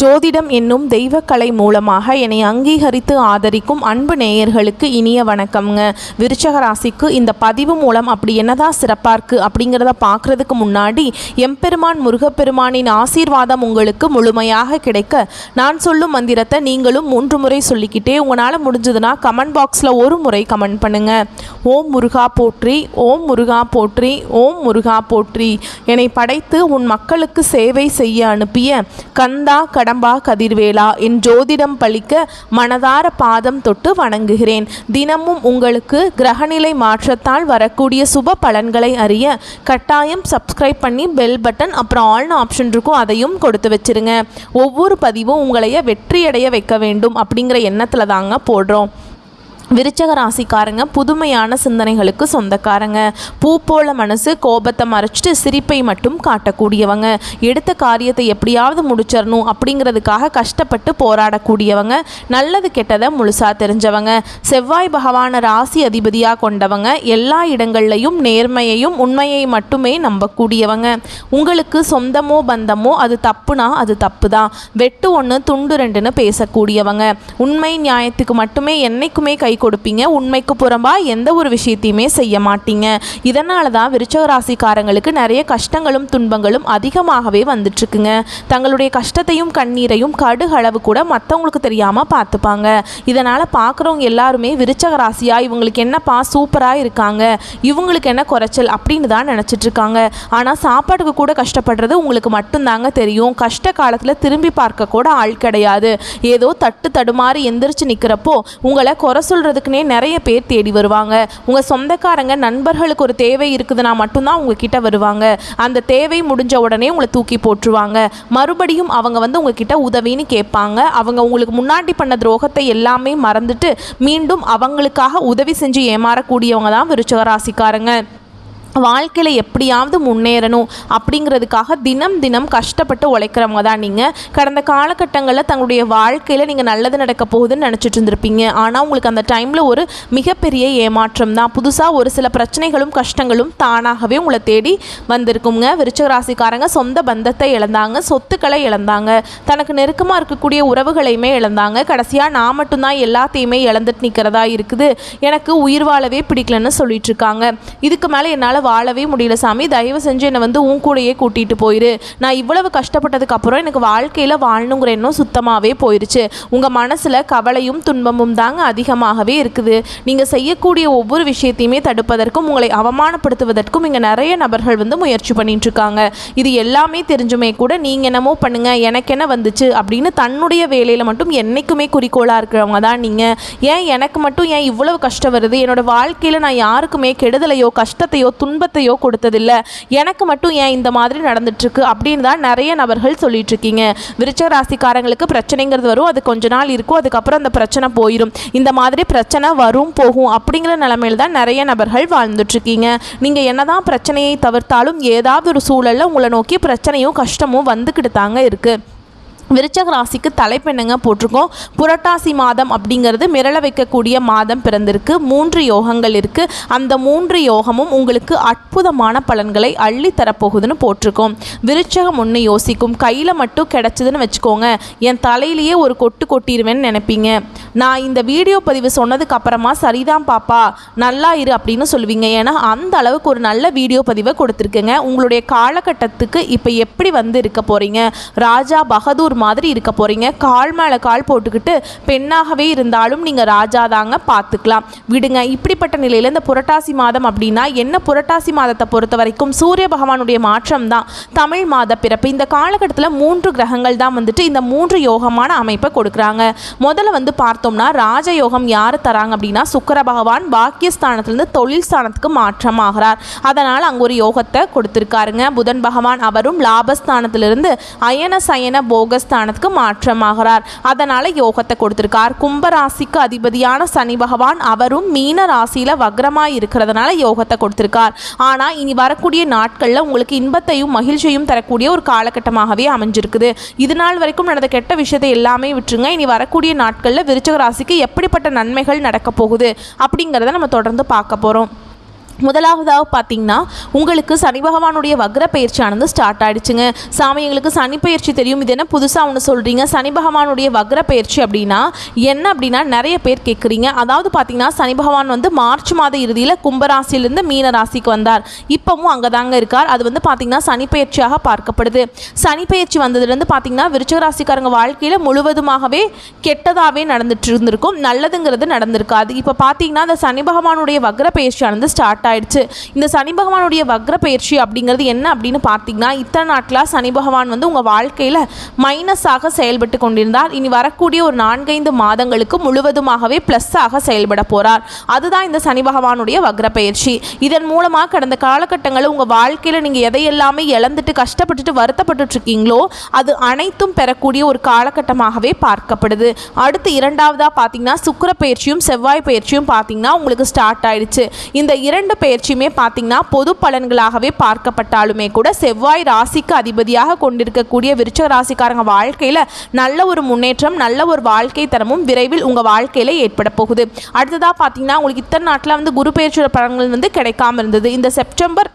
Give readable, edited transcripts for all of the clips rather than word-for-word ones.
ஜோதிடம் என்னும் தெய்வக்கலை மூலமாக என்னை அங்கீகரித்து ஆதரிக்கும் அன்பு நேயர்களுக்கு இனிய வணக்கம்ங்க. விருச்சக ராசிக்கு இந்த பதிவு மூலம் அப்படி என்னதான் சிறப்பாக இருக்குது அப்படிங்கிறத பார்க்குறதுக்கு முன்னாடி எம்பெருமான் முருகப்பெருமானின் ஆசீர்வாதம் உங்களுக்கு முழுமையாக கிடைக்க நான் சொல்லும் மந்திரத்தை நீங்களும் 3 முறை சொல்லிக்கிட்டே உங்களால் முடிஞ்சதுன்னா கமெண்ட் பாக்ஸில் ஒரு முறை கமெண்ட் பண்ணுங்கள். ஓம் முருகா போற்றி, ஓம் முருகா போற்றி, ஓம் முருகா போற்றி. என்னை படைத்து உன் மக்களுக்கு சேவை செய்ய அனுப்பிய கந்தா கடம்பா கதிர்வேலா என் ஜோதிடம் பழிக்க மனதார பாதம் தொட்டு வணங்குகிறேன். தினமும் உங்களுக்கு கிரகநிலை மாற்றத்தால் வரக்கூடிய சுப பலன்களை அறிய கட்டாயம் சப்ஸ்கிரைப் பண்ணி பெல் பட்டன் அப்புறம் ஆல்னு ஆப்ஷன் இருக்கும், அதையும் கொடுத்து வச்சிருங்க. ஒவ்வொரு பதிவும் உங்களைய வெற்றியடைய வைக்க வேண்டும் அப்படிங்கிற எண்ணத்தில் தாங்க போடுறோம். விருச்சக ராசிக்காரங்க புதுமையான சிந்தனைகளுக்கு சொந்தக்காரங்க. பூ போல மனசு, கோபத்தை மறைச்சிட்டு சிரிப்பை மட்டும் காட்டக்கூடியவங்க. எடுத்த காரியத்தை எப்படியாவது முடிச்சிடணும் அப்படிங்கிறதுக்காக கஷ்டப்பட்டு போராடக்கூடியவங்க. நல்லது கெட்டதை முழுசா தெரிஞ்சவங்க. செவ்வாய் பகவான ராசி அதிபதியாக கொண்டவங்க. எல்லா இடங்கள்லையும் நேர்மையையும் உண்மையை மட்டுமே நம்பக்கூடியவங்க. உங்களுக்கு சொந்தமோ பந்தமோ அது தப்புனா அது தப்பு தான். வெட்டு 1 துண்டு 2ன்னு பேசக்கூடியவங்க. உண்மை நியாயத்துக்கு மட்டுமே என்னைக்குமே கை கொடுப்பீங்க. உண்மைக்கு புறம்பா எந்த ஒரு விஷயத்தையுமே செய்ய மாட்டீங்க. இதனால தான் விருச்சக ராசிக்காரங்களுக்கு நிறைய கஷ்டங்களும் துன்பங்களும் அதிகமாகவே வந்துட்டு இருக்குங்க. தங்களுடைய கஷ்டத்தையும் கண்ணீரையும் கடுகளவு கூட மற்றவங்களுக்கு தெரியாமல் பார்த்துப்பாங்க. இதனால் பார்க்குறவங்க எல்லாருமே விருச்சக ராசியா இவங்களுக்கு என்னப்பா சூப்பராக இருக்காங்க, இவங்களுக்கு என்ன குறைச்சல் அப்படின்னு தான் நினச்சிட்டு இருக்காங்க. ஆனால் சாப்பாட்டுக்கு கூட கஷ்டப்படுறது உங்களுக்கு மட்டும்தாங்க தெரியும். கஷ்ட காலத்தில் திரும்பி பார்க்க கூட ஆள் கிடையாது. ஏதோ தட்டு தடுமாறி எந்திரிச்சு நிற்கிறப்போ உங்களை குறை சொல்கிறதுக்குனே நிறைய பேர் தேடி வருவாங்க. உங்கள் சொந்தக்காரங்க நண்பர்களுக்கு ஒரு தேவை இருக்குதுன்னா மட்டும்தான் உங்ககிட்ட வருவாங்க. அந்த தேவை முடிஞ்ச உடனே உங்களை தூக்கி போட்டுருவாங்க. மறுபடியும் அவங்க உங்ககிட்ட உதவின்னு கேட்பாங்க. அவங்க உங்களுக்கு முன்னாடி பண்ண துரோகத்தை எல்லாமே மறந்துட்டு மீண்டும் அவங்களுக்காக உதவி செஞ்சு ஏமாறக்கூடியவங்க தான் விருச்சக ராசிக்காரங்க. வாழ்க்கையில் எப்படியாவது முன்னேறணும் அப்படிங்கிறதுக்காக தினம் தினம் கஷ்டப்பட்டு உழைக்கிறவங்க தான் நீங்கள். கடந்த காலகட்டங்களில் தங்களுடைய வாழ்க்கையில் நீங்கள் நல்லது நடக்க போகுதுன்னு நினச்சிட்டு இருந்திருப்பீங்க. ஆனால் உங்களுக்கு அந்த டைமில் ஒரு மிகப்பெரிய ஏமாற்றம் தான். புதுசாக ஒரு சில பிரச்சனைகளும் கஷ்டங்களும் தானாகவே உங்களை தேடி வந்திருக்குங்க. விருச்சக ராசிக்காரங்க சொந்த பந்தத்தை இழந்தாங்க, சொத்துக்களை இழந்தாங்க, தனக்கு நெருக்கமாக இருக்கக்கூடிய உறவுகளையுமே இழந்தாங்க. கடைசியாக நான் மட்டும்தான் எல்லாத்தையுமே இழந்துட்டு நிற்கிறதா இருக்குது, எனக்கு உயிர் வாழவே பிடிக்கலன்னு சொல்லிட்டு இருக்காங்க. இதுக்கு மேலே என்னால் வாழவே முடியல சாமி, தயவு செஞ்சு என்னை உன் கூடையே கூட்டிகிட்டு போயிரு. நான் இவ்வளவு கஷ்டப்பட்டதுக்கு அப்புறம் எனக்கு வாழ்க்கையில் வாழணுங்கிற எண்ணம் சுத்தமாகவே போயிடுச்சு. உங்கள் மனசில் கவலையும் துன்பமும் தாங்க அதிகமாகவே இருக்குது. நீங்கள் செய்யக்கூடிய ஒவ்வொரு விஷயத்தையுமே தடுப்பதற்கும் உங்களை அவமானப்படுத்துவதற்கும் இங்கே நிறைய நபர்கள் முயற்சி பண்ணிட்டு இருக்காங்க. இது எல்லாமே தெரிஞ்சுமே கூட நீங்கள் என்னமோ பண்ணுங்க, எனக்கு என்ன வந்துச்சு அப்படின்னு தன்னுடைய வேலையில் மட்டும் என்றைக்குமே குறிக்கோளாக இருக்கிறவங்க தான் நீங்கள். ஏன் எனக்கு மட்டும் ஏன் இவ்வளவு கஷ்டம் வருது, என்னோட வாழ்க்கையில் நான் யாருக்குமே கெடுதலையோ கஷ்டத்தையோ துன்பத்தையோ கொடுத்ததில்ல, எனக்கு மட்டும் ஏன் இந்த மாதிரி நடந்துட்டுருக்கு அப்படின்னு தான் நிறைய நபர்கள் சொல்லிட்டு இருக்கீங்க. விருச்சக ராசிக்காரங்களுக்கு பிரச்சனைங்கிறது வரும், அது கொஞ்ச நாள் இருக்கும், அதுக்கப்புறம் அந்த பிரச்சனை போயிடும். இந்த மாதிரி பிரச்சனை வரும் போகும் அப்படிங்கிற நிலைமையில் தான் நிறைய நபர்கள் வாழ்ந்துட்டுருக்கீங்க. நீங்கள் என்னதான் பிரச்சனையை தவிர்த்தாலும் ஏதாவது ஒரு சூழலில் உங்களை நோக்கி பிரச்சனையும் கஷ்டமும் வந்துக்கிட்டு தாங்க இருக்குது. விருச்சக ராசிக்கு தலைப்பெண்ணுங்க போட்டிருக்கோம். புரட்டாசி மாதம் அப்படிங்கிறது மிரள வைக்கக்கூடிய மாதம் பிறந்திருக்கு. 3 யோகங்கள் இருக்குது. அந்த 3 யோகமும் உங்களுக்கு அற்புதமான பலன்களை அள்ளி தரப்போகுதுன்னு போட்டிருக்கோம். விருச்சகம் ஒன்று யோசிக்கும், கையில் மட்டும் கிடச்சிதுன்னு வச்சுக்கோங்க, என் தலையிலேயே ஒரு கொட்டு கொட்டிடுவேன்னு நினைப்பீங்க. நான் இந்த வீடியோ பதிவு சொன்னதுக்கு அப்புறமா சரிதான் பாப்பா நல்லா இரு அப்படின்னு சொல்லுவீங்க. ஏன்னா அந்த அளவுக்கு ஒரு நல்ல வீடியோ பதிவை கொடுத்துருக்குங்க. உங்களுடைய காலகட்டத்துக்கு இப்போ எப்படி இருக்க போகிறீங்க, ராஜா பகதூர் மாதிரி இருக்க போறீங்க. கால் மேலே கால் போட்டுக்கிட்டு பெண்ணாகவே இருந்தாலும் நீங்கள் ராஜா தாங்க, பார்த்துக்கலாம் விடுங்க. இப்படிப்பட்ட நிலையில் இந்த புரட்டாசி மாதம் அப்படின்னா என்ன, புரட்டாசி மாதத்தை பொறுத்த வரைக்கும் சூரிய பகவானுடைய மாற்றம் தான், தமிழ் மாத பிறப்பு. இந்த காலகட்டத்தில் 3 கிரகங்கள் தான் இந்த 3 யோகமான அமைப்பை கொடுக்குறாங்க. முதல்ல பார்த்தோம்னா ராஜயோகம் யார் தராங்க அப்படின்னா சுக்கிர பகவான் பாக்கியஸ்தானத்திலிருந்து தொழில் ஸ்தானத்துக்கு மாற்றமாகிறார். அதனால் அங்கே ஒரு யோகத்தை கொடுத்துருக்காருங்க. புதன் பகவான் அவரும் லாபஸ்தானத்திலிருந்து அயன சயன போகஸ் ஸ்தானத்துக்கு மாற்றமாகிறார். அதனால யோகத்தை கொடுத்திருக்கார். கும்பராசிக்கு அதிபதியான சனி பகவான் அவரும் மீன ராசியில வக்ரமாய் இருக்கிறதுனால யோகத்தை கொடுத்திருக்கார். ஆனா இனி வரக்கூடிய நாட்கள்ல உங்களுக்கு இன்பத்தையும் மகிழ்ச்சியும் தரக்கூடிய ஒரு காலகட்டமாகவே அமைஞ்சிருக்குது. இது நாள் வரைக்கும் நடந்த கெட்ட விஷயத்தை எல்லாமே விட்டுருங்க. இனி வரக்கூடிய நாட்கள்ல விருச்சிக ராசிக்கு எப்படிப்பட்ட நன்மைகள் நடக்க போகுது அப்படிங்கிறத நம்ம தொடர்ந்து பார்க்க போறோம். முதலாவதாக பார்த்தீங்கன்னா உங்களுக்கு சனி பகவானுடைய வக்ர பயிற்சியானது ஸ்டார்ட் ஆகிடுச்சுங்க. சாமி எங்களுக்கு சனி பயிற்சி தெரியும், இது என்ன புதுசாக ஒன்று சொல்கிறீங்க, சனி பகவானுடைய வக்ர பயிற்சி அப்படின்னா என்ன அப்படின்னா நிறைய பேர் கேட்குறீங்க. அதாவது பார்த்தீங்கன்னா சனி பகவான் வந்து மார்ச் மாத இறுதியில் கும்பராசியிலிருந்து மீன ராசிக்கு வந்தார். இப்போவும் அங்கே தாங்க இருக்கார். அது வந்து பார்த்திங்கன்னா சனி பயிற்சியாக பார்க்கப்படுது. சனி பயிற்சி வந்ததுலேருந்து பார்த்திங்கன்னா விருச்சிக ராசிக்காரங்க வாழ்க்கையில் முழுவதுமாகவே கெட்டதாகவே நடந்துட்டு இருந்திருக்கும், நல்லதுங்கிறது நடந்திருக்காது. இப்போ பார்த்தீங்கன்னா அந்த சனி பகவானுடைய வக்ர பயிற்சியானது ஸ்டார்ட் ஆயிடுச்சு. இந்த சனி பகவானுடைய வக்ர பயிற்சி அப்படிங்கிறது என்ன அப்படின்னு பார்த்தீங்கன்னா இத்தனை நாட்களாக சனி பகவான் வந்து உங்கள் வாழ்க்கையில் மைனஸாக செயல்பட்டு கொண்டிருந்தார். இனி வரக்கூடிய ஒரு 4-5 மாதங்களுக்கு முழுவதுமாகவே ப்ளஸ்ஸாக செயல்பட போகிறார். அதுதான் இந்த சனி பகவானுடைய வக்ர பயிற்சி. இதன் மூலமாக கடந்த காலகட்டங்களில் உங்கள் வாழ்க்கையில் நீங்கள் எதையெல்லாமே இழந்துட்டு கஷ்டப்பட்டுட்டு வருத்தப்பட்டு இருக்கீங்களோ அது அனைத்தும் பெறக்கூடிய ஒரு காலகட்டமாகவே பார்க்கப்படுது. அடுத்து இரண்டாவதாக பார்த்தீங்கன்னா சுக்கிர பயிற்சியும் செவ்வாய் பயிற்சியும் பார்த்தீங்கன்னா உங்களுக்கு ஸ்டார்ட் ஆயிடுச்சு. இந்த இரண்டு பயிற்சியுமே பார்த்தீங்கன்னா பொது பலன்களாகவே பார்க்கப்பட்டாலுமே கூட செவ்வாய் ராசிக்கு அதிபதியாக கொண்டிருக்கக்கூடிய விருச்சிக ராசிக்காரங்க வாழ்க்கையில் நல்ல ஒரு முன்னேற்றம், நல்ல ஒரு வாழ்க்கை தரமும் விரைவில் உங்கள் வாழ்க்கையில் ஏற்பட போகுது. அடுத்ததாக பார்த்தீங்கன்னா உங்களுக்கு இத்தனை நாட்டில் வந்து குரு பயிற்சியோட பலன்கள் வந்து கிடைக்காம இருந்தது. இந்த செப்டம்பர்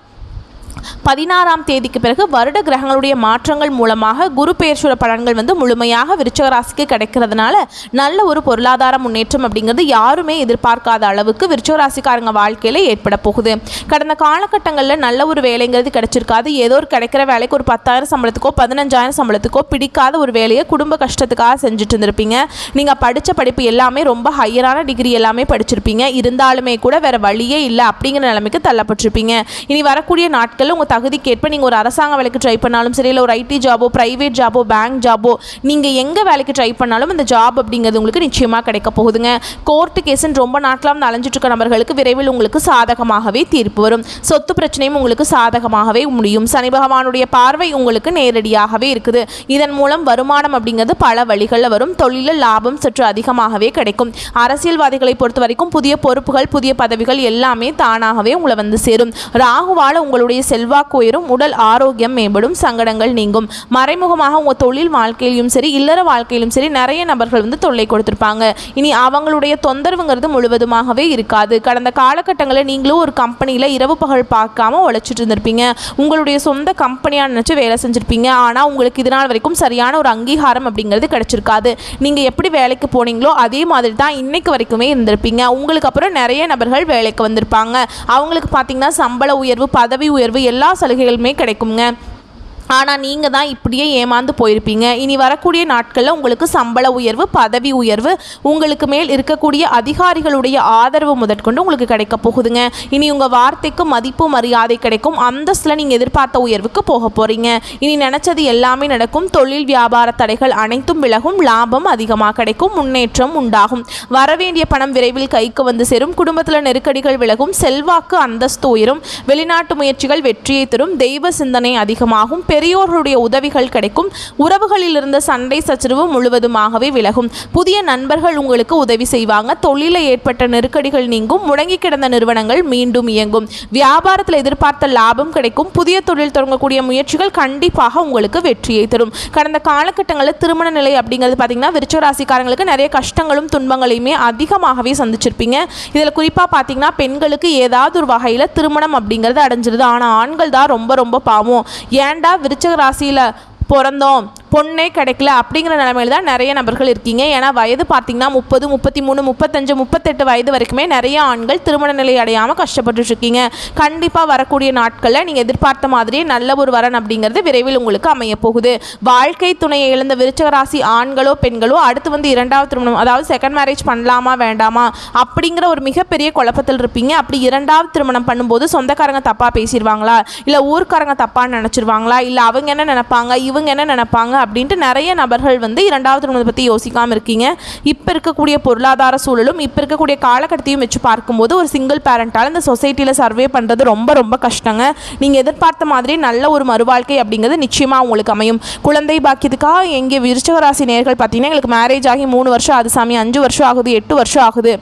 16ஆம் தேதிக்கு பிறகு வருட கிரகங்களுடைய மாற்றங்கள் மூலமாக குரு பெயர்ச்சியோட பலன்கள் வந்து முழுமையாக விருச்சிக ராசிக்கு கிடைக்கிறதுனால நல்ல ஒரு பொருளாதார முன்னேற்றம் அப்படிங்கிறது யாருமே எதிர்பார்க்காத அளவுக்கு விருச்சிக ராசிக்காரங்க வாழ்க்கையில் ஏற்பட போகுது. கடந்த காலகட்டங்களில் நல்ல ஒரு வேலைங்கிறது கிடைச்சிருக்காது. ஏதோ ஒரு கிடைக்கிற வேலைக்கு ஒரு 10,000 சம்பளத்துக்கோ 15,000 சம்பளத்துக்கோ பிடிக்காத ஒரு வேலையை குடும்ப கஷ்டத்துக்காக செஞ்சுட்டு இருந்திருப்பீங்க. நீங்கள் படித்த படிப்பு எல்லாமே ரொம்ப ஹையரான டிகிரி எல்லாமே படிச்சிருப்பீங்க. இருந்தாலுமே கூட வேறு வழியே இல்லை அப்படிங்கிற நிலைமைக்கு தள்ளப்பட்டிருப்பீங்க. இனி வரக்கூடிய நாட்கள் உங்கள் தகுதிக்கேற்ப நீங்கள் ஒரு அரசாங்க வேலைக்கு ட்ரை பண்ணாலும் சரி, இல்லை ஒரு ஐடி ஜாபோ, ப்ரைவேட் ஜாபோ, பேங்க் ஜாபோ, நீங்கள் எங்கே வேலைக்கு ட்ரை பண்ணாலும் அந்த ஜாப் அப்படிங்கிறது உங்களுக்கு நிச்சயமாக கிடைக்க போகுதுங்க. கோர்ட்டு கேஸுன்னு ரொம்ப நாட்களாக வந்து அலைஞ்சிட்டு இருக்க நபர்களுக்கு விரைவில் உங்களுக்கு சாதகமாகவே தீர்ப்பு வரும். சொத்து பிரச்சனையும் உங்களுக்கு சாதகமாகவே முடியும். சனி பகவானுடைய பார்வை உங்களுக்கு நேரடியாகவே இருக்குது. இதன் மூலம் வருமானம் அப்படிங்கிறது பல வழிகளில் வரும். தொழிலில் லாபம் சற்று அதிகமாகவே கிடைக்கும். அரசியல்வாதிகளை பொறுத்த வரைக்கும் புதிய பொறுப்புகள், புதிய பதவிகள் எல்லாமே தானாகவே உங்களை வந்து சேரும். ராகுவால உங்களுடைய செல்வாக்கு உயரும், உடல் ஆரோக்கியம் மேம்படும், சங்கடங்கள் நீங்கும். மறைமுகமாக உங்கள் தொழில் வாழ்க்கையிலும் சரி, இல்லற வாழ்க்கையிலும் சரி நிறைய நபர்கள் வந்து தொல்லை கொடுத்துருப்பாங்க. இனி அவங்களுடைய தொந்தரவுங்கிறது முழுவதுமாகவே இருக்காது. கடந்த காலகட்டங்களில் நீங்களும் ஒரு கம்பெனியில் இரவு பகல் பார்க்காம உழைச்சிட்டு இருந்திருப்பீங்க. உங்களுடைய சொந்த கம்பெனியாக நினச்சி வேலை செஞ்சுருப்பீங்க. ஆனால் உங்களுக்கு இது நாள் வரைக்கும் சரியான ஒரு அங்கீகாரம் அப்படிங்கிறது கிடைச்சிருக்காது. நீங்கள் எப்படி வேலைக்கு போனீங்களோ அதே மாதிரி தான் இன்னைக்கு வரைக்குமே இருந்திருப்பீங்க. உங்களுக்கு அப்புறம் நிறைய நபர்கள் வேலைக்கு வந்திருப்பாங்க. அவங்களுக்கு பார்த்தீங்கன்னா சம்பள உயர்வு, பதவி உயர்வு எல்லா சலுகைகளுமே கிடைக்குங்க. ஆனால் நீங்கள் தான் இப்படியே ஏமாந்து போயிருப்பீங்க. இனி வரக்கூடிய நாட்களில் உங்களுக்கு சம்பள உயர்வு, பதவி உயர்வு, உங்களுக்கு மேல் இருக்கக்கூடிய அதிகாரிகளுடைய ஆதரவு முதற்கொண்டு உங்களுக்கு கிடைக்க போகுதுங்க. இனி உங்கள் வார்த்தைக்கு மதிப்பு மரியாதை கிடைக்கும். அந்தஸ்தில் நீங்கள் எதிர்பார்த்த உயர்வுக்கு போக போகிறீங்க. இனி நினச்சது எல்லாமே நடக்கும். தொழில் வியாபார தடைகள் அனைத்தும் விலகும். லாபம் அதிகமாக கிடைக்கும். முன்னேற்றம் உண்டாகும். வரவேண்டிய பணம் விரைவில் கைக்கு வந்து சேரும். குடும்பத்தில் நெருக்கடிகள் விலகும். செல்வாக்கு அந்தஸ்து உயரும். வெளிநாட்டு முயற்சிகள் வெற்றியை தரும். தெய்வ சிந்தனை அதிகமாகும். பெரியோர்களுடைய உதவிகள் கிடைக்கும். உறவுகளில் இருந்த சண்டை சச்சரவு முழுவதுமாகவே விலகும். புதிய நண்பர்கள் உங்களுக்கு உதவி செய்வாங்க. தொழிலில் ஏற்பட்ட நெருக்கடிகள் நீங்கும். முடங்கி கிடந்த நிறுவனங்கள் மீண்டும் இயங்கும். வியாபாரத்தில் எதிர்பார்த்த லாபம் கிடைக்கும். புதிய தொழில் தொடங்கக்கூடிய முயற்சிகள் கண்டிப்பாக உங்களுக்கு வெற்றியை தரும். கடந்த காலகட்டங்களில் திருமண நிலை அப்படிங்கிறது பார்த்தீங்கன்னா விருச்சிக ராசிக்காரங்களுக்கு நிறைய கஷ்டங்களும் துன்பங்களையுமே அதிகமாகவே சந்திச்சிருப்பீங்க. இதில் குறிப்பாக பார்த்தீங்கன்னா பெண்களுக்கு ஏதாவது ஒரு வகையில் திருமணம் அப்படிங்கிறது அடைஞ்சிருது. ஆனால் ஆண்கள் தான் ரொம்ப ரொம்ப பாவம். ஏன்டா விருச்சிக ராசியில் பிறந்தோம், பொண்ணே கிடைக்கல அப்படிங்கிற நிலைமையில் தான் நிறைய நபர்கள் இருக்கீங்க. ஏன்னா வயது பார்த்தீங்கன்னா 30, 33, 35, 38 வயது வரைக்குமே நிறைய ஆண்கள் திருமண நிலை அடையாமல் கஷ்டப்பட்டுருக்கீங்க. கண்டிப்பாக வரக்கூடிய நாட்களில் நீங்கள் எதிர்பார்த்த மாதிரியே நல்ல ஒரு வரன் அப்படிங்கிறது விரைவில் உங்களுக்கு அமைய போகுது. வாழ்க்கை துணையை இழந்த விருச்சிக ராசி ஆண்களோ பெண்களோ அடுத்து வந்து 2வது திருமணம், அதாவது செகண்ட் மேரேஜ் பண்ணலாமா வேண்டாமா அப்படிங்கிற ஒரு மிகப்பெரிய குழப்பத்தில் இருப்பீங்க. அப்படி 2வது திருமணம் பண்ணும்போது சொந்தக்காரங்க தப்பாக பேசிடுவாங்களா, இல்லை ஊர்க்காரங்க தப்பாக நினச்சிருவாங்களா, இல்லை அவங்க என்ன நினைப்பாங்க, இவங்க என்ன நினைப்பாங்க அப்படின்ட்டு நிறைய நபர்கள் வந்து 2வது திருமணத்தை பற்றி யோசிக்காமல் இருக்கீங்க. இப்போ இருக்கக்கூடிய பொருளாதார சூழலும் இப்போ இருக்கக்கூடிய காலகட்டத்தையும் வச்சு பார்க்கும்போது ஒரு சிங்கிள் பேரண்டால் இந்த சொசைட்டியில் சர்வே பண்ணுறது ரொம்ப ரொம்ப கஷ்டங்க. நீங்கள் எதிர்பார்த்த மாதிரி நல்ல ஒரு மறுவாழ்க்கை அப்படிங்கிறது நிச்சயமாக உங்களுக்கு அமையும். குழந்தை பாக்கியத்துக்காக எங்கே விருச்சிக ராசி நேயர்கள் பார்த்தீங்கன்னா எங்களுக்கு மேரேஜ் ஆகி 3 வருஷம் ஆகுது சாமி, 5 வருஷம் ஆகுது, 8 வருஷம் ஆகுது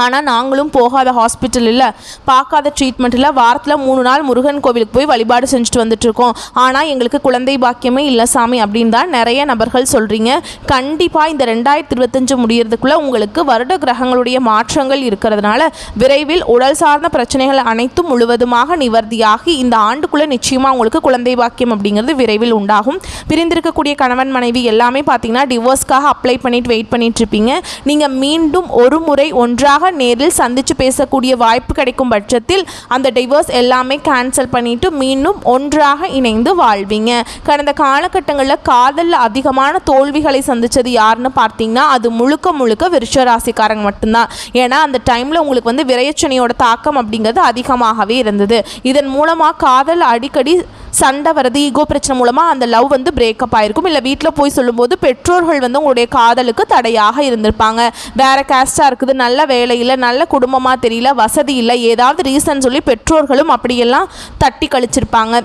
ஆனால் நாங்களும் போகாத ஹாஸ்பிட்டல் இல்லை, பார்க்காத ட்ரீட்மெண்ட் இல்லை, வாரத்தில் 3 நாள் முருகன் கோவிலுக்கு போய் வழிபாடு செஞ்சுட்டு வந்துட்டுருக்கோம், ஆனால் எங்களுக்கு குழந்தை பாக்கியமே இல்லை சாமி அப்படின்னு தான் நிறைய நபர்கள் சொல்கிறீங்க. கண்டிப்பாக இந்த 2025 முடியறதுக்குள்ளே உங்களுக்கு வருட கிரகங்களுடைய மாற்றங்கள் இருக்கிறதுனால விரைவில் உடல் சார்ந்த பிரச்சனைகள் அனைத்தும் முழுவதுமாக நிவர்த்தியாகி இந்த ஆண்டுக்குள்ளே நிச்சயமாக உங்களுக்கு குழந்தை பாக்கியம் அப்படிங்கிறது விரைவில் உண்டாகும். பிரிந்திருக்கக்கூடிய கணவன் மனைவி எல்லாமே பார்த்தீங்கன்னா டிவோர்ஸ்க்காக அப்ளை பண்ணிட்டு வெயிட் பண்ணிட்டு இருப்பீங்க. நீங்கள் மீண்டும் ஒரு முறை ஒன்றாக நேரில் சந்திச்சு பேசக்கூடிய வாய்ப்பு கிடைக்கும் பட்சத்தில் அந்த டிவோர்ஸ் எல்லாமே கேன்சல் பண்ணிட்டு மீண்டும் ஒன்றாக இணைந்து வாழ்வீங்க. கடந்த காலகட்டங்களில் காதலில் அதிகமான தோல்விகளை சந்திச்சது யாருன்னு பார்த்தீங்கன்னா அது முழுக்க முழுக்க விருச்சிக ராசிக்காரங்க மட்டும்தான். ஏன்னா அந்த டைமில் உங்களுக்கு வந்து விரையச்சனையோட தாக்கம் அப்படிங்கிறது அதிகமாகவே இருந்தது. இதன் மூலமாக காதல் அடிக்கடி சண்டை வரது, ஈகோ பிரச்சனை மூலமாக அந்த லவ் வந்து பிரேக்கப் ஆகிருக்கும். இல்லை வீட்டில் போய் சொல்லும்போது பெற்றோர்கள் வந்து உங்களுடைய காதலுக்கு தடையாக இருந்திருப்பாங்க. வேறு கேஸ்டாக இருக்குது, நல்ல வேலை இல்லை, நல்ல குடும்பமாக தெரியல, வசதி இல்லை, ஏதாவது ரீசன் சொல்லி பெற்றோர்களும் அப்படியெல்லாம் தட்டி கழிச்சிருப்பாங்க.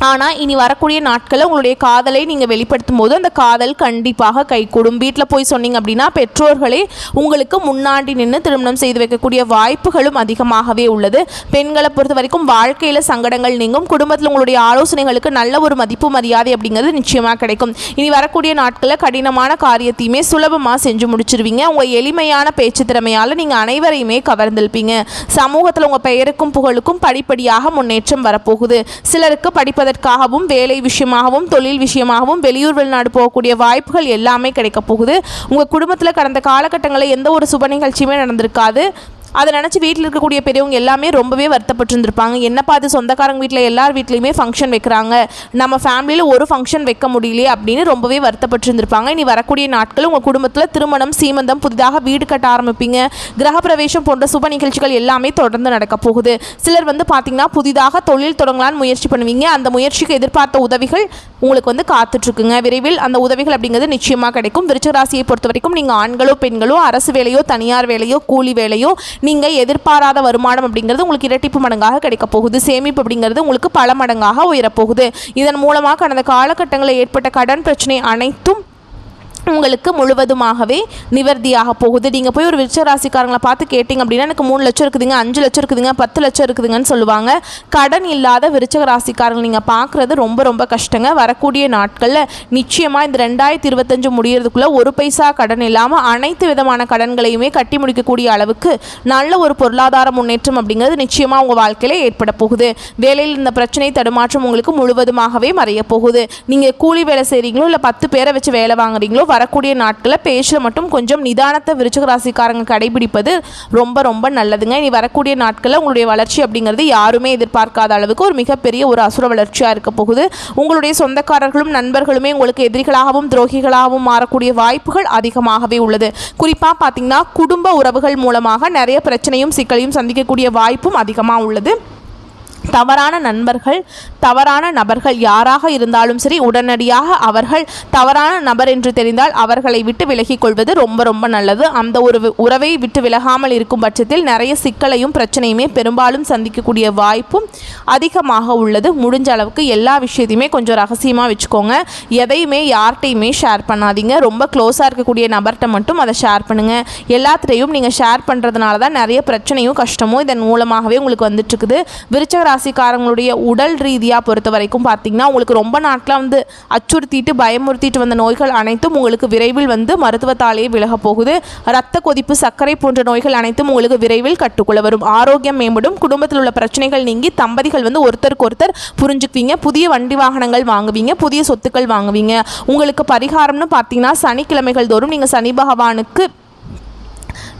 ஆனால் இனி வரக்கூடிய நாட்களில் உங்களுடைய காதலை நீங்கள் வெளிப்படுத்தும் போது அந்த காதல் கண்டிப்பாக கைகூடும். வீட்டில் போய் சொன்னீங்க அப்படின்னா பெற்றோர்களே உங்களுக்கு முன்னாடி நின்று திருமணம் செய்து வைக்கக்கூடிய வாய்ப்புகளும் அதிகமாகவே உள்ளது. பெண்களை பொறுத்த வரைக்கும் வாழ்க்கையில் சங்கடங்கள் நீங்கும். குடும்பத்தில் உங்களுடைய ஆலோசனைகளுக்கு நல்ல ஒரு மதிப்பு மரியாதை அப்படிங்கிறது நிச்சயமாக கிடைக்கும். இனி வரக்கூடிய நாட்களில் கடினமான காரியத்தையுமே சுலபமாக செஞ்சு முடிச்சிருவீங்க. உங்கள் எளிமையான பேச்சு திறமையால் நீங்கள் அனைவரையுமே கவர்ந்திருப்பீங்க. சமூகத்தில் உங்கள் பெயருக்கும் புகழுக்கும் படிப்படியாக முன்னேற்றம் வரப்போகுது. சிலருக்கு படிப்பதற்காகவும் வேலை விஷயமாகவும் தொழில் விஷயமாகவும் வெளியூர் வெளிநாடு போகக்கூடிய வாய்ப்புகள் எல்லாமே கிடைக்க போகுது. உங்கள் குடும்பத்தில் கடந்த காலகட்டங்களில் எந்த ஒரு சுப நிகழ்ச்சியுமே நடந்திருக்காது. அதை நினச்சி வீட்டில் இருக்கக்கூடிய பெரியவங்க எல்லாமே ரொம்பவே வருத்தப்பட்டுருந்துருப்பாங்க. என்னப்பா அது சொந்தக்காரங்க வீட்டில் எல்லார் வீட்லேயுமே ஃபங்க்ஷன் வைக்கிறாங்க, நம்ம ஃபேமிலியில் ஒரு ஃபங்க்ஷன் வைக்க முடியலையே அப்படின்னு ரொம்பவே வருத்தப்பட்டுருந்துருப்பாங்க. இனி வரக்கூடிய நாட்கள் உங்கள் குடும்பத்தில் திருமணம், சீமந்தம், புதிதாக வீடு கட்ட ஆரம்பிப்பீங்க. கிரகப்பிரவேசம் போன்ற சுப நிகழ்ச்சிகள் எல்லாமே தொடர்ந்து நடக்க போகுது. சிலர் வந்து பார்த்திங்கன்னா புதிதாக தொழில் தொடங்கலான்னு முயற்சி பண்ணுவீங்க. அந்த முயற்சிக்கு எதிர்பார்த்த உதவிகள் உங்களுக்கு வந்து காத்துட்ருக்குங்க. விரைவில் அந்த உதவிகள் அப்படிங்கிறது நிச்சயமாக கிடைக்கும். விருச்சிக ராசியை பொறுத்த வரைக்கும் நீங்கள் ஆண்களோ பெண்களோ அரசு வேலையோ தனியார் வேலையோ கூலி வேலையோ நீங்கள் எதிர்பாராத வருமானம் அப்படிங்கிறது உங்களுக்கு இரட்டிப்பு மடங்காக கிடைக்க போகுது. சேமிப்பு அப்படிங்கிறது உங்களுக்கு பல மடங்காக உயரப்போகுது. இதன் மூலமாக கடந்த காலகட்டங்களில் ஏற்பட்ட கடன் பிரச்சனை அனைத்தும் உங்களுக்கு முழுவதுமாகவே நிவர்த்தியாக போகுது. நீங்கள் போய் ஒரு விருச்சிக ராசிக்காரங்களை பார்த்து கேட்டிங்க அப்படின்னா எனக்கு 3 லட்சம் இருக்குதுங்க, 5 லட்சம் இருக்குதுங்க, 10 லட்சம் இருக்குதுங்கன்னு சொல்லுவாங்க. கடன் இல்லாத விருச்சிக ராசிக்காரங்களை நீங்கள் பார்க்குறது ரொம்ப ரொம்ப கஷ்டங்க. வரக்கூடிய நாட்களில் நிச்சயமாக இந்த 2025 முடியறதுக்குள்ளே ஒரு பைசா கடன் இல்லாமல் அனைத்து விதமான கடன்களையுமே கட்டி முடிக்கக்கூடிய அளவுக்கு நல்ல ஒரு பொருளாதார முன்னேற்றம் அப்படிங்கிறது நிச்சயமாக உங்கள் வாழ்க்கையில் ஏற்பட போகுது. வேலையில் இந்த பிரச்சனை தடுமாற்றம் உங்களுக்கு முழுவதுமாகவே மறைய போகுது. நீங்கள் கூலி வேலை செய்கிறீங்களோ இல்லை 10 பேரை வச்சு வேலை வாங்குறீங்களோ வரக்கூடிய நாட்களில் பேச்சில் மட்டும் கொஞ்சம் நிதானத்தை விருச்சிக ராசிக்காரங்க கடைபிடிப்பது ரொம்ப ரொம்ப நல்லதுங்க. இனி வரக்கூடிய நாட்களில் உங்களுடைய வளர்ச்சி அப்படிங்கிறது யாருமே எதிர்பார்க்காத அளவுக்கு ஒரு மிகப்பெரிய ஒரு அசுர வளர்ச்சியாக இருக்க போகுது. உங்களுடைய சொந்தக்காரர்களும் நண்பர்களுமே உங்களுக்கு எதிரிகளாகவும் துரோகிகளாகவும் மாறக்கூடிய வாய்ப்புகள் அதிகமாகவே உள்ளது. குறிப்பாக பார்த்தீங்கன்னா குடும்ப உறவுகள் மூலமாக நிறைய பிரச்சனையும் சிக்கலையும் சந்திக்கக்கூடிய வாய்ப்பும் அதிகமாக உள்ளது. தவறான நண்பர்கள், தவறான நபர்கள் யாராக இருந்தாலும் சரி உடனடியாக அவர்கள் தவறான நபர் என்று தெரிந்தால் அவர்களை விட்டு விலகிக் கொள்வது ரொம்ப ரொம்ப நல்லது. அந்த ஒரு உறவை விட்டு விலகாமல் இருக்கும் பட்சத்தில் நிறைய சிக்கலையும் பிரச்சனையுமே பெரும்பாலும் சந்திக்கக்கூடிய வாய்ப்பும் அதிகமாக உள்ளது. முடிஞ்ச அளவுக்கு எல்லா விஷயத்தையுமே கொஞ்சம் ரகசியமாக வச்சுக்கோங்க. எதையுமே யார்கிட்டையுமே ஷேர் பண்ணாதீங்க. ரொம்ப க்ளோஸாக இருக்கக்கூடிய நபர்கிட்ட மட்டும் அதை ஷேர் பண்ணுங்கள். எல்லாத்தையும் நீங்கள் ஷேர் பண்ணுறதுனால தான் நிறைய பிரச்சனையும் கஷ்டமும் இதன் மூலமாகவே உங்களுக்கு வந்துட்டுருக்குது. விருச்சிக ராசிக்காரங்களுடைய உடல் ரீதியாக பொறுத்த வரைக்கும் பார்த்தீங்கன்னா உங்களுக்கு ரொம்ப நாட்களாக வந்து அச்சுறுத்திட்டு பயமுறுத்திட்டு வந்த நோய்கள் அனைத்தும் உங்களுக்கு விரைவில் வந்து மருத்துவத்தாலேயே விலக போகுது. இரத்த கொதிப்பு, சர்க்கரை போன்ற நோய்கள் அனைத்தும் உங்களுக்கு விரைவில் கட்டுக்குள்ள வரும். ஆரோக்கியம் மேம்படும். குடும்பத்தில் உள்ள பிரச்சனைகள் நீங்கி தம்பதிகள் வந்து ஒருத்தருக்கு ஒருத்தர் புரிஞ்சுக்குவீங்க. புதிய வண்டி வாகனங்கள் வாங்குவீங்க, புதிய சொத்துக்கள் வாங்குவீங்க. உங்களுக்கு பரிகாரம்னு பார்த்தீங்கன்னா சனிக்கிழமைகள் தோறும் நீங்கள் சனி பகவானுக்கு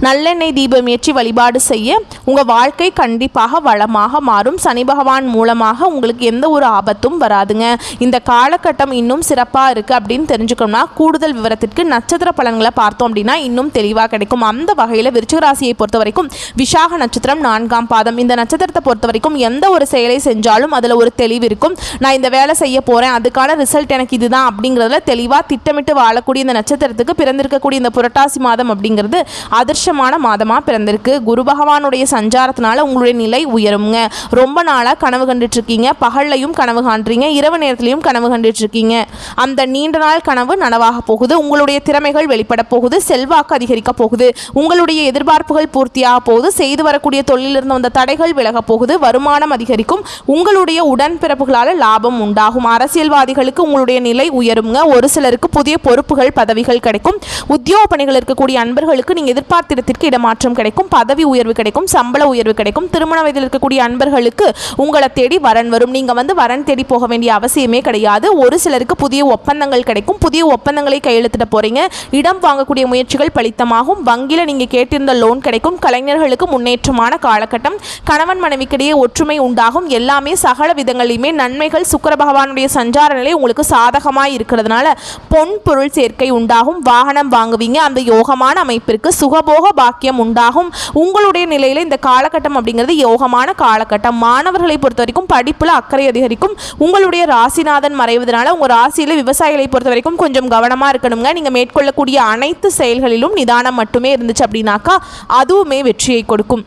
நல்லெண்ணெய் தீபம் ஏற்றி வழிபாடு செய்ய உங்கள் வாழ்க்கை கண்டிப்பாக வளமாக மாறும். சனி பகவான் மூலமாக உங்களுக்கு எந்த ஒரு ஆபத்தும் வராதுங்க. இந்த காலகட்டம் இன்னும் சிறப்பாக இருக்குது அப்படின்னு தெரிஞ்சுக்கணும்னா கூடுதல் விவரத்திற்கு நட்சத்திர பலன்களை பார்த்தோம் அப்படின்னா இன்னும் தெளிவாக கிடைக்கும். அந்த வகையில் விருச்சிக ராசியை பொறுத்த வரைக்கும் விசாக நட்சத்திரம் 4ஆம் பாதம். இந்த நட்சத்திரத்தை பொறுத்த வரைக்கும் எந்த ஒரு செயலை செஞ்சாலும் அதில் ஒரு தெளிவு இருக்கும். நான் இந்த வேலை செய்ய போகிறேன், அதுக்கான ரிசல்ட் எனக்கு இதுதான் அப்படிங்கிறதுல தெளிவாக திட்டமிட்டு வாழக்கூடிய இந்த நட்சத்திரத்துக்கு பிறந்திருக்கக்கூடிய இந்த புரட்டாசி மாதம் அப்படிங்கிறது அதிர்ஷ்ட முன்னேற்றமான மாதமாக பிறந்திருக்கு. குரு பகவானுடைய சஞ்சாரத்தினால உங்களுடைய நிலை உயருங்க. ரொம்ப நாளாக கனவு கண்டுட்டு இருக்கீங்க, பகல்லையும் கனவு காண்றீங்க, இரவு நேரத்திலையும் கனவு கண்டுட்டு இருக்கீங்க. அந்த நீண்ட நாள் கனவு நனவாக போகுது. உங்களுடைய திறமைகள் வெளிப்பட போகுது, செல்வாக்கு அதிகரிக்க போகுது, உங்களுடைய எதிர்பார்ப்புகள் பூர்த்தியாக போகுது, செய்து வரக்கூடிய தொழிலிருந்து வந்த தடைகள் விலக போகுது, வருமானம் அதிகரிக்கும், உங்களுடைய உடன்பிறப்புகளால் லாபம் உண்டாகும். அரசியல்வாதிகளுக்கு உங்களுடைய நிலை உயருங்க. ஒரு சிலருக்கு புதிய பொறுப்புகள் பதவிகள் கிடைக்கும். உத்தியோக பணிகள் இருக்கக்கூடிய அன்பர்களுக்கு நீங்கள் எதிர்பார்த்த இடத்திற்கு இடமாற்றம் கிடைக்கும், பதவி உயர்வு கிடைக்கும், சம்பள உயர்வு கிடைக்கும். திருமண வயதில் இருக்கக்கூடிய அன்பர்களுக்கு உங்களை தேடி வரன் வரும். நீங்கள் வரன் தேடி போக வேண்டிய அவசியமே கிடையாது. ஒரு சிலருக்கு புதிய ஒப்பந்தங்கள் கிடைக்கும், புதிய ஒப்பந்தங்களை கையெழுத்திட போறீங்க. இடம் வாங்கக்கூடிய முயற்சிகள் பலித்தமாகும். வங்கியில் நீங்கள் கேட்டிருந்த லோன் கிடைக்கும். கலைஞர்களுக்கு முன்னேற்றமான காலகட்டம். கணவன் மனைவிக்கிடையே ஒற்றுமை உண்டாகும். எல்லாமே சகல விதங்களிலுமே நன்மைகள். சுக்கிர பகவானுடைய சஞ்சார நிலை உங்களுக்கு சாதகமாக இருக்கிறதுனால பொன் பொருள் சேர்க்கை உண்டாகும். வாகனம் வாங்குவீங்க. அந்த யோகமான அமைப்பிற்கு சுகபோக பாக்கியம் உண்டாகும். உங்களுடைய நிலையில் இந்த காலகட்டம் அப்படிங்கிறது யோகமான காலகட்டம். மாணவர்களை பொறுத்த வரைக்கும் படிப்பில் அக்கறை அதிகரிக்கும். உங்களுடைய ராசிநாதன் மறைவதனால உங்கள் ராசியில் விவசாயிகளை பொறுத்த வரைக்கும் கொஞ்சம் கவனமாக இருக்கணுங்க. நீங்கள் மேற்கொள்ளக்கூடிய அனைத்து செயல்களிலும் நிதானம் மட்டுமே இருந்துச்சு அப்படின்னாக்கா அதுவுமே வெற்றியை கொடுக்கும்.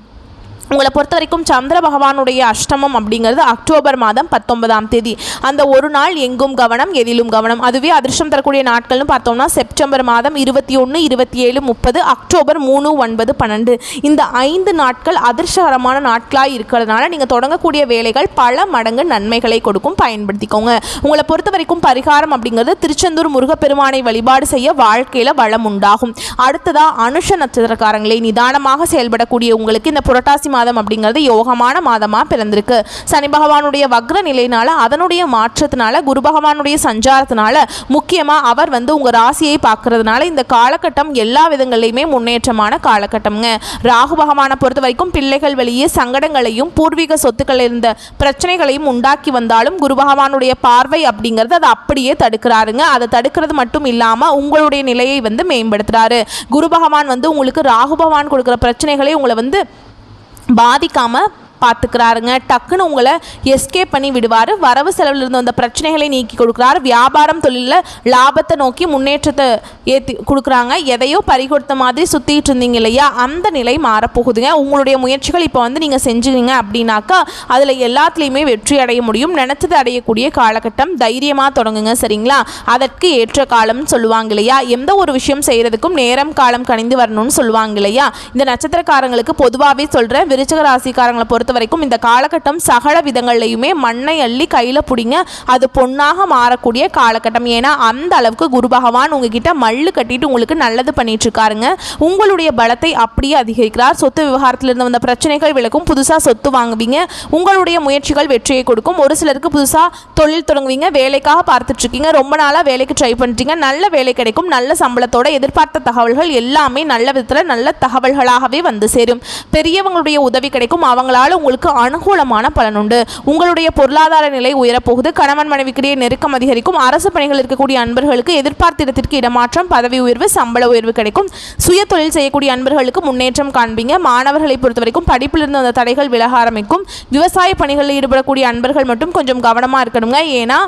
உங்களை பொறுத்த வரைக்கும் சந்திர பகவானுடைய அஷ்டமம் அப்படிங்கிறது அக்டோபர் மாதம் 19ஆம் தேதி. அந்த ஒரு நாள் எங்கும் கவனம், எதிலும் கவனம். அதுவே அதிர்ஷ்டம் தரக்கூடிய நாட்கள்னு பார்த்தோம்னா செப்டம்பர் மாதம் 21, 27, 30, அக்டோபர் 3, 9, 12 இந்த 5 நாட்கள் அதிர்ஷ்டகரமான நாட்களாக இருக்கிறதுனால நீங்கள் தொடங்கக்கூடிய வேலைகள் பல மடங்கு நன்மைகளை கொடுக்கும். பயன்படுத்திக்கோங்க. உங்களை பொறுத்த வரைக்கும் பரிகாரம் அப்படிங்கிறது திருச்செந்தூர் முருகப்பெருமானை வழிபாடு செய்ய வாழ்க்கையில் வளம் உண்டாகும். அடுத்ததாக அனுஷ நட்சத்திரக்காரங்களை நிதானமாக செயல்படக்கூடிய உங்களுக்கு இந்த புரட்டாசி மாதம் அப்படிங்கிறது யோகமான மாதமாக பிறந்திருக்கு. சனி பகவானுடைய வக்ர நிலையினால அதனுடைய மாற்றத்தினால குரு பகவானுடைய சஞ்சாரத்தினால முக்கியமாக அவர் உங்கள் ராசியை பார்க்கறதுனால இந்த காலகட்டம் எல்லா விதங்களையுமே முன்னேற்றமான காலகட்டம்ங்க. ராகு பகவானை பொறுத்த வரைக்கும் பிள்ளைகள் வெளியே சங்கடங்களையும் பூர்வீக சொத்துக்கள் இருந்த பிரச்சனைகளையும் உண்டாக்கி வந்தாலும் குரு பகவானுடைய பார்வை அப்படிங்கிறது அதை அப்படியே தடுக்கிறாருங்க. அதை தடுக்கிறது மட்டும் இல்லாமல் உங்களுடைய நிலையை மேம்படுத்துறாரு. குரு பகவான் உங்களுக்கு ராகு பகவான் கொடுக்குற பிரச்சனைகளை உங்களை பாதிக்காமல் பார்த்துக்கிறாருங்க. டக்குன்னு உங்களை எஸ்கேப் பண்ணி விடுவார். வரவு செலவில் இருந்த அந்த பிரச்சனைகளை நீக்கி கொடுக்குறாரு. வியாபாரம் தொழிலில் லாபத்தை நோக்கி முன்னேற்றத்தை ஏற்றி கொடுக்குறாங்க. எதையோ பறிகொடுத்த மாதிரி சுற்றிட்டு இருந்தீங்க இல்லையா, அந்த நிலை மாறப்போகுதுங்க. உங்களுடைய முயற்சிகள் இப்போ நீங்கள் செஞ்சுங்க அப்படின்னாக்கா அதில் எல்லாத்துலேயுமே வெற்றி அடைய முடியும். நினச்சது அடையக்கூடிய காலகட்டம். தைரியமாக தொடங்குங்க, சரிங்களா? அதற்கு ஏற்ற காலம்னு சொல்லுவாங்க இல்லையா. எந்த ஒரு விஷயம் செய்கிறதுக்கும் நேரம் காலம் கணிந்து வரணும்னு சொல்லுவாங்க இல்லையா. இந்த நட்சத்திரக்காரங்களுக்கு பொதுவாகவே சொல்கிறேன், விருச்சிக ராசிக்காரங்களை பொறுத்த வரைக்கும் இந்த காலகட்டம் சகல விதங்கள்லையுமே மண்ணை அள்ளி கையில் பிடிங்க, அது பொன்னாக மாறக்கூடிய காலகட்டம். ஏன்னா அந்த அளவுக்கு குரு பகவான் உங்ககிட்ட மல்லு கட்டிட்டு உங்களுக்கு நல்லது பண்ணிட்டு இருக்காருங்க. உங்களுடைய பலத்தை அப்படியே அதிகரிக்கிறார். சொத்து விவகாரத்தில் இருந்து வந்த பிரச்சனைகள் விலகும். புதுசாக சொத்து வாங்குவீங்க. உங்களுடைய முயற்சிகள் வெற்றியை கொடுக்கும். ஒரு சிலருக்கு புதுசாக தொழில் தொடங்குவீங்க. வேலைக்காக பார்த்துட்டு இருக்கீங்க, ரொம்ப நாளாக வேலைக்கு ட்ரை பண்ணுறீங்க, நல்ல வேலை கிடைக்கும். நல்ல சம்பளத்தோட எதிர்பார்த்த தகவல்கள் எல்லாமே நல்ல விதத்தில் நல்ல தகவல்களாகவே சேரும். பெரியவங்களுடைய உதவி கிடைக்கும். அவங்களால உங்களுக்கு அனுகூலமான பலன் உண்டு. உங்களுடைய பொருளாதார நிலை உயரப்போகுது. கணவன் மனைவிக்கிடையே நெருக்கம் அதிகரிக்கும். அரசு பணிகள் இருக்கக்கூடிய அன்பர்களுக்கு எதிர்பார்த்த இடத்திற்கு இடமாற்றம், பதவி உயர்வு, சம்பள உயர்வு கிடைக்கும். சுய தொழில் செய்யக்கூடிய அன்பர்களுக்கு முன்னேற்றம் காண்பீங்க. மாணவர்களை பொறுத்த வரைக்கும் படிப்பிலிருந்து அந்த தடைகள் விலக ஆரம்பிக்கும். விவசாய பணிகளில் ஈடுபடக்கூடிய அன்பர்கள் மட்டும் கொஞ்சம் கவனமாக இருக்கணுங்க. ஏன்னா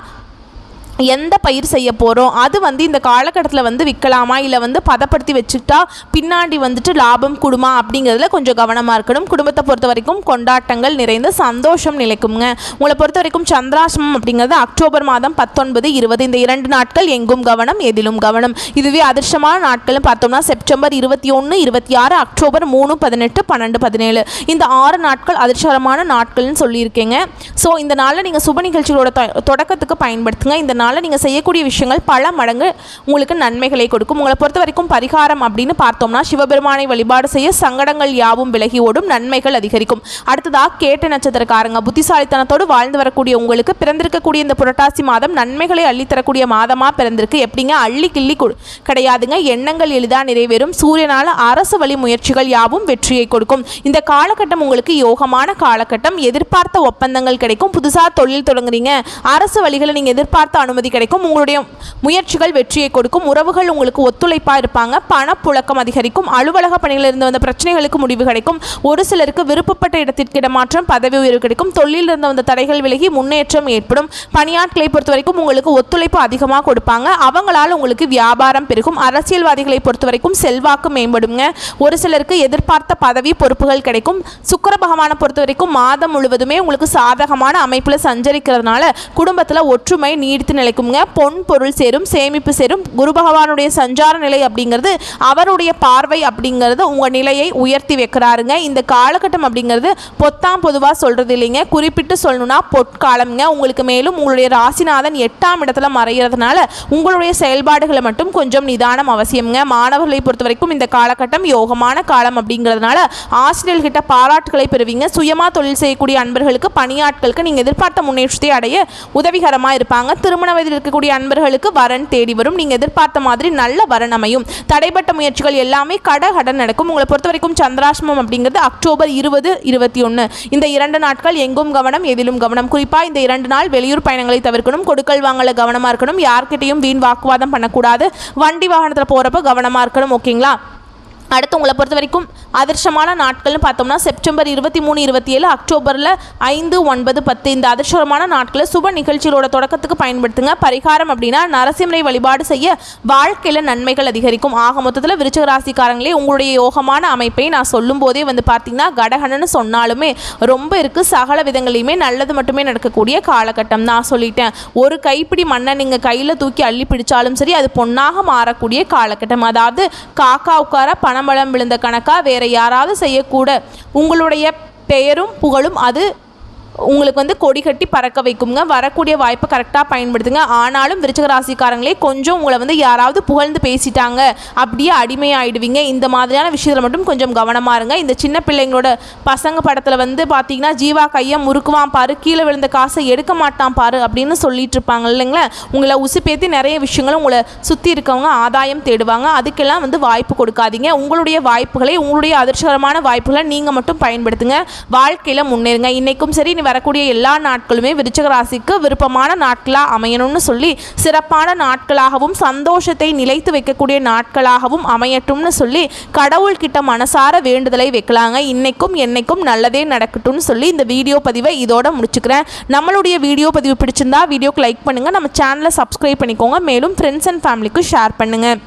எந்த பயிர் செய்ய போகிறோம் அது இந்த காலகட்டத்தில் விற்கலாமா இல்லை பதப்படுத்தி வச்சுக்கிட்டா பின்னாடி லாபம் கொடுமா அப்படிங்கிறதுல கொஞ்சம் கவனமாக இருக்கணும். குடும்பத்தை பொறுத்த வரைக்கும் கொண்டாட்டங்கள் நிறைந்த சந்தோஷம் நிலைக்குங்க. உங்களை பொறுத்த வரைக்கும் சந்திராசிரமம் அப்படிங்கிறது அக்டோபர் மாதம் 19, 20 இந்த 2 நாட்கள் எங்கும் கவனம், எதிலும் கவனம். இதுவே அதிர்ஷ்டமான நாட்கள்னு பார்த்தோம்னா செப்டம்பர் 21, 26, அக்டோபர் 3, 18, 12, 17 இந்த 6 நாட்கள் அதிர்ஷ்டமான நாட்கள்னு சொல்லியிருக்கேங்க. ஸோ இந்த நாளில் நீங்கள் சுப நிகழ்ச்சிகளோட தொடக்கத்துக்கு பயன்படுத்துங்க. இந்த நீங்கள் செய்யக்கூடிய விஷயங்கள் பல மடங்கு உங்களுக்கு நன்மைகளை கொடுக்கும். உங்களை பொறுத்த வரைக்கும் பரிகாரம் அப்படின்னு பார்த்தோம்னா சிவபெருமானை வழிபாடு செய்ய சங்கடங்கள் யாவும் விலகி ஓடும், நன்மைகள் அதிகரிக்கும். அடுத்ததாக கேட்ட நட்சத்திரக்காரங்க புத்திசாலித்தனத்தோடு வாழ்ந்து வரக்கூடிய உங்களுக்கு பிறந்திருக்கக்கூடிய இந்த புரட்டாசி மாதம் நன்மைகளை அள்ளித்தரக்கூடிய மாதமாக பிறந்திருக்கு. எப்படிங்க? அள்ளி கிள்ளி கிடையாதுங்க. எண்ணங்கள் எளிதாக நிறைவேறும். சூரியனால அரசு வழி முயற்சிகள் யாவும் வெற்றியை கொடுக்கும். இந்த காலகட்டம் உங்களுக்கு யோகமான காலகட்டம். எதிர்பார்த்த ஒப்பந்தங்கள் கிடைக்கும். புதுசாக தொழில் தொடங்குறீங்க, அரசு வழிகளை நீங்கள் எதிர்பார்த்த அனுமதி கிடைக்கும். உங்களுடைய முயற்சிகள் வெற்றியை கொடுக்கும். உறவுகள் உங்களுக்கு ஒத்துழைப்பாக இருப்பாங்க. பணப்புழக்கம் அதிகரிக்கும். அலுவலக பணிகளில் இருந்து வந்த பிரச்சனைகளுக்கு முடிவு கிடைக்கும். ஒரு சிலருக்கு விருப்பப்பட்ட இடத்திற்கு இடமாற்றம், பதவி உயர்வு கிடைக்கும். தொழிலில் இருந்து வந்த தடைகள் விலகி முன்னேற்றம் ஏற்படும். பணியாட்களை பொறுத்த வரைக்கும் உங்களுக்கு ஒத்துழைப்பு அதிகமாக கொடுப்பாங்க. அவங்களால் உங்களுக்கு வியாபாரம் பெருகும். அரசியல்வாதிகளை பொறுத்த வரைக்கும் செல்வாக்கு மேம்படுங்க. ஒரு சிலருக்கு எதிர்பார்த்த பதவி பொறுப்புகள் கிடைக்கும். சுக்கிர பகவானை பொறுத்த வரைக்கும் மாதம் முழுவதுமே உங்களுக்கு சாதகமான அமைப்பில் சஞ்சரிக்கிறதுனால குடும்பத்தில் ஒற்றுமை நீடித்து நிலைக்குங்க. பொன் பொருள் சேரும், சேமிப்பு சேரும். குரு பகவானுடைய சஞ்சார நிலை அப்படிங்கிறது, அவருடைய பார்வை அப்படிங்கிறது உங்கள் நிலையை உயர்த்தி வைக்கிறாருங்க. இந்த காலகட்டம் அப்படிங்கிறது பொத்தாம் பொதுவாக சொல்கிறது இல்லைங்க, குறிப்பிட்டு சொல்லணும்னா பொற்காலம்ங்க. உங்களுக்கு மேலும் உங்களுடைய ராசிநாதன் 8ஆம் இடத்துல மறைகிறதுனால உங்களுடைய செயல்பாடுகளை மட்டும் கொஞ்சம் நிதானம் அவசியம்ங்க. மாணவர்களை பொறுத்த வரைக்கும் இந்த காலகட்டம் யோகமான காலம் அப்படிங்கிறதுனால ஆசிரியர்கிட்ட பாராட்டுகளை பெறுவீங்க. சுயமாக தொழில் செய்யக்கூடிய அன்பர்களுக்கு, பணியாட்களுக்கு நீங்கள் எதிர்பார்த்த முன்னேற்றத்தை அடைய உதவிகரமாக இருப்பாங்க. திருமண வயதில் இருக்கக்கூடிய அன்பர்களுக்கு வரன் தேடி வரும். நீங்கள் எதிர்பார்த்த மாதிரி நல்ல வரன் அமையும். தடைப்பட்ட முயற்சிகள் எல்லாமே கடன் நடக்கும். உங்களை பொறுத்த வரைக்கும் சந்திராஷ்டமம் அப்படிங்கிறது அக்டோபர் 20, 21 இந்த 2 நாட்கள் எங்கும் கவனம், எதிலும் கவனம். குறிப்பாக இந்த 2 நாள் வெளியூர் பயணங்களை தவிர்க்கணும். கொடுக்கல் வாங்கல கவனமாக இருக்கணும். யார்கிட்டையும் வீண் வாக்குவாதம் பண்ணக்கூடாது. வண்டி வாகனத்தில் போகிறப்ப கவனமாக இருக்கணும். ஓகேங்களா? அடுத்து உங்களை பொறுத்த வரைக்கும் அதிர்ஷ்டமான நாட்கள்னு பார்த்தோம்னா செப்டம்பர் 23, 27, அக்டோபரில் 5, 9, 10 இந்த அதிர்ஷ்டமான நாட்களை சுப நிகழ்ச்சிகளோட தொடக்கத்துக்கு பயன்படுத்துங்க. பரிகாரம் அப்படின்னா நரசிம்மரை வழிபாடு செய்ய வாழ்க்கையில் நன்மைகள் அதிகரிக்கும். ஆக மொத்தத்தில் விருச்சிக ராசிக்காரங்களே, உங்களுடைய யோகமான அமைப்பை நான் சொல்லும் போதே பார்த்தீங்கன்னா கடகடன்னு சொன்னாலுமே ரொம்ப இருக்குது. சகல விதங்களையுமே நல்லது மட்டுமே நடக்கக்கூடிய காலகட்டம் நான் சொல்லிட்டேன். ஒரு கைப்பிடி மண்ணை நீங்கள் கையில் தூக்கி அள்ளி பிடிச்சாலும் சரி, அது பொன்னாக மாறக்கூடிய காலகட்டம். அதாவது காக்கா உட்கார பணம்பழம் விழுந்த கணக்காக வேற யாராவது செய்யக்கூட உங்களுடைய பெயரும் புகழும் அது உங்களுக்கு கொடி கட்டி பறக்க வைக்குங்க. வரக்கூடிய வாய்ப்பை கரெக்டாக பயன்படுத்துங்க. ஆனாலும் விருச்சிக ராசிக்காரங்களே, கொஞ்சம் உங்களை யாராவது புகழ்ந்து பேசிட்டாங்க அப்படியே அடிமையாயிடுவீங்க. இந்த மாதிரியான விஷயத்தில் மட்டும் கொஞ்சம் கவனமாக இருங்க. இந்த சின்ன பிள்ளைங்களோட பசங்க படத்தில் பார்த்தீங்கன்னா ஜீவா கையை முறுக்குவான் பாரு, கீழே விழுந்த காசை எடுக்க மாட்டான் பாரு அப்படின்னு சொல்லிட்டு இருப்பாங்க இல்லைங்களா? உங்களை உசுப்பேற்றி நிறைய விஷயங்களும் உங்களை சுற்றி இருக்கவங்க ஆதாயம் தேடுவாங்க. அதுக்கெல்லாம் வாய்ப்பு கொடுக்காதீங்க. உங்களுடைய வாய்ப்புகளை, உங்களுடைய அதிர்ஷ்டகரமான வாய்ப்புகளை நீங்கள் மட்டும் பயன்படுத்துங்க. வாழ்க்கையில் முன்னேறுங்க. இன்றைக்கும் சரி, வரக்கூடிய எல்லா நாட்களுமே விருச்சிக ராசிக்கு விருப்பமான நாட்களாக அமையணும்னு சொல்லி சிறப்பான நாட்களாகவும் சந்தோஷத்தை நிலைத்து வைக்கக்கூடிய நாட்களாகவும் அமையட்டும்னு சொல்லி கடவுள்கிட்ட மனசார வேண்டுதலை வைக்கலாங்க. இன்னைக்கும் என்னைக்கும் நல்லதே நடக்கட்டும்னு சொல்லி இந்த வீடியோ பதிவை இதோட முடிச்சுக்கிறேன். நம்மளுடைய வீடியோ பதிவு பிடிச்சிருந்தா வீடியோக்கு லைக் பண்ணுங்கள், நம்ம சேனலை சப்ஸ்கிரைப் பண்ணிக்கோங்க, மேலும் ஃப்ரெண்ட்ஸ் அண்ட் ஃபேமிலிக்கு ஷேர் பண்ணுங்கள்.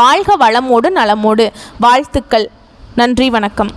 வாழ்க வளமோடு நலமோடு. வாழ்த்துக்கள். நன்றி, வணக்கம்.